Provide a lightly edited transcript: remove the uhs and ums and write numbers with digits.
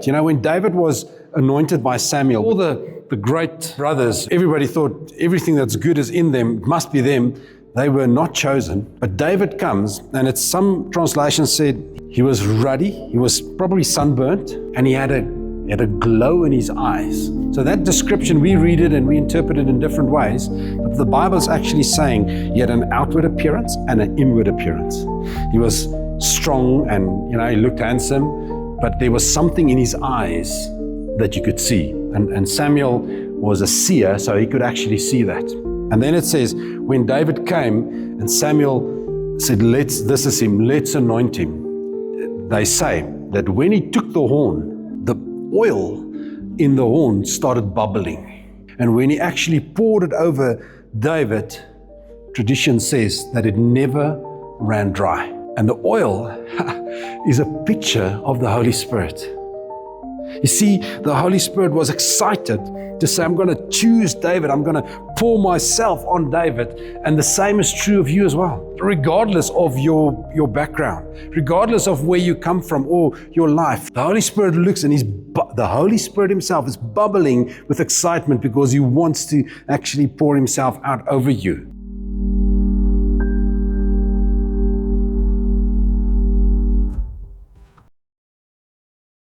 You know, when David was anointed by Samuel, all the great brothers, everybody thought everything that's good is in them, it must be them. They were not chosen. But David comes, and it's some translations said he was ruddy, he was probably sunburnt, and he had a glow in his eyes. So that description, we read it and we interpret it in different ways, but the Bible's actually saying he had an outward appearance and an inward appearance. He was strong and, he looked handsome, but there was something in his eyes that you could see. And Samuel was a seer, so he could actually see that. And then it says, when David came and Samuel said, this is him, let's anoint him. They say that when he took the horn, the oil in the horn started bubbling. And when he actually poured it over David, tradition says that it never ran dry. And the oil is a picture of the Holy Spirit. You see, the Holy Spirit was excited to say, I'm going to choose David. I'm going to pour myself on David. And the same is true of you as well. Regardless of your background, regardless of where you come from or your life, the Holy Spirit looks and the Holy Spirit himself is bubbling with excitement because he wants to actually pour himself out over you.